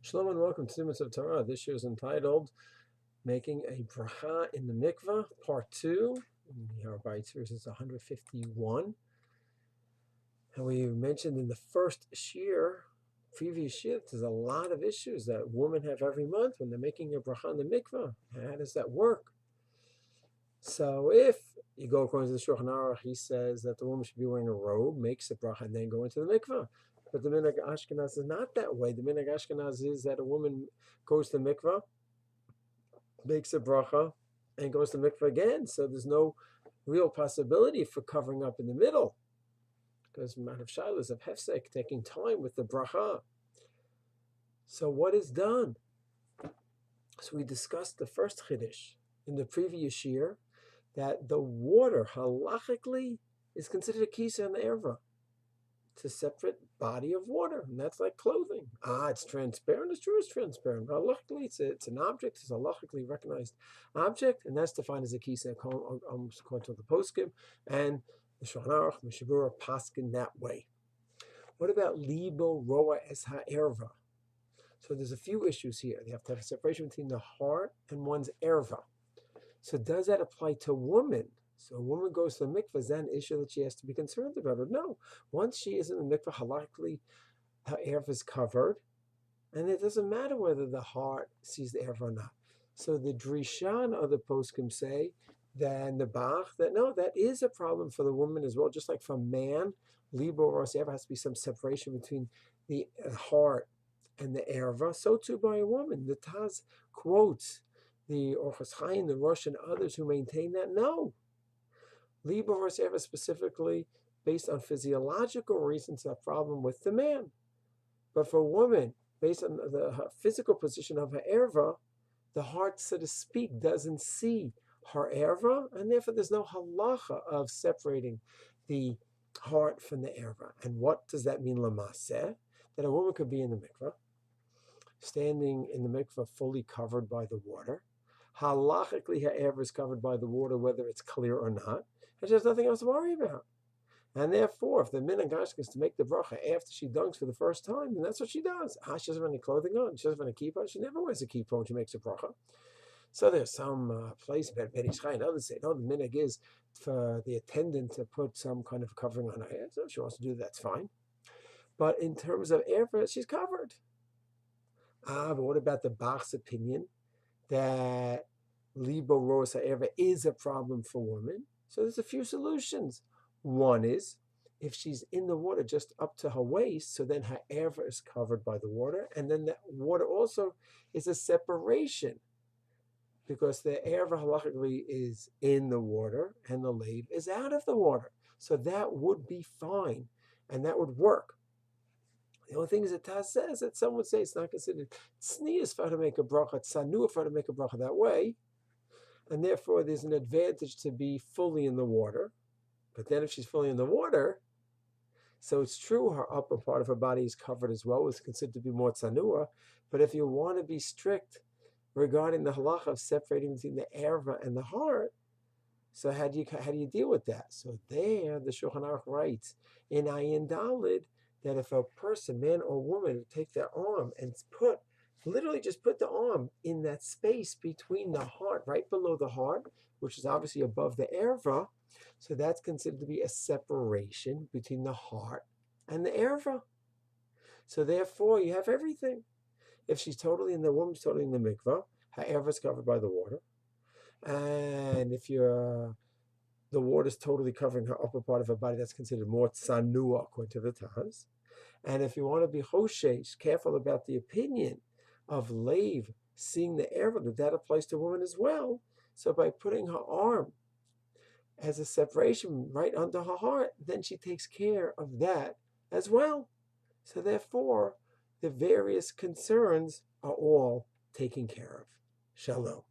Shalom and welcome to Simas of Torah. This year is entitled Making a Bracha in the Mikva, Part 2. The Har Habayit series is 151. And we mentioned in the first previous year, there's a lot of issues that women have every month when they're making a bracha in the mikvah. How does that work? So if you go according to the Shulchan Aruch, he says that the woman should be wearing a robe, makes a bracha, and then go into the mikvah. But the minhag Ashkenaz is not that way. The minhag Ashkenaz is that a woman goes to the mikvah, makes a bracha, and goes to the mikvah again. So there's no real possibility for covering up in the middle, because amount of shilas of hefsek, taking time with the bracha. So what is done? So we discussed the first chiddush in the previous year, that the water halachically is considered a kisa in the erva. It's a separate body of water, and that's like clothing. It's transparent. It's true, it's transparent. Halachically, it's an object. It's a halachically recognized object, and that's defined as a kisa according to the poskim, and the Shulchan Aruch, the Mishabura paskin that way. What about libo roa es ha'erva? So there's a few issues here. They have to have a separation between the heart and one's erva. So does that apply to women? So a woman goes to the mikvah, is that an issue that she has to be concerned about? Or no, once she is in the mikvah, halachically, her erva is covered, and it doesn't matter whether the heart sees the erva or not. So the Drishan of the poskim say, then the Bach, that no, that is a problem for the woman as well, just like for man, libo or erva has to be some separation between the heart and the erva, so too by a woman. The Taz quotes the Orchos Chaim, the Rosh, and others who maintain that no. Libo or erva specifically based on physiological reasons, a problem with the man. But for a woman, based on her physical position of her erva, the heart, so to speak, doesn't see her erva, and therefore there's no halacha of separating the heart from the erva. And what does that mean, lamaseh? That a woman could be in the mikvah, standing in the mikvah fully covered by the water. Halachically, her erva is covered by the water, whether it's clear or not, and she has nothing else to worry about. And therefore, if the minhag is to make the bracha after she dunks for the first time, then that's what she does. She doesn't have any clothing on. She doesn't have a kippah. She never wears a kippah when she makes a bracha. So there's some place, Beracha, and others say, no, the minhag is for the attendant to put some kind of covering on her head. So if she wants to do that, that's fine. But in terms of erva, she's covered. But what about the Bach's opinion that libo rosa erva is a problem for women? So there's a few solutions. One is, if she's in the water just up to her waist, so then her erva is covered by the water, and then the water also is a separation, because the erva halachically is in the water and the lave is out of the water. So that would be fine, and that would work. The only thing is that Taz says that some would say it's not considered tznius for her to make a bracha, tzanua for her to make a bracha that way, and therefore there's an advantage to be fully in the water. But then if she's fully in the water, so it's true her upper part of her body is covered as well, is considered to be more tzanua. But if you want to be strict regarding the halacha of separating between the erva and the heart, so how do you deal with that? So there, the Shulchan Aruch writes in Ayin Dalid that if a person, man or woman, take their arm and literally just put the arm in that space between the heart, right below the heart, which is obviously above the erva, so that's considered to be a separation between the heart and the erva. So therefore, you have everything. If the woman's totally in the mikvah, her erva is covered by the water. And if the water is totally covering her upper part of her body, that's considered more tsanua, according to the Taz. And if you want to be choshesh, careful about the opinion of Lev seeing the erva, that applies to women as well. So by putting her arm as a separation right under her heart, then she takes care of that as well. So therefore, the various concerns are all taken care of. Shalom.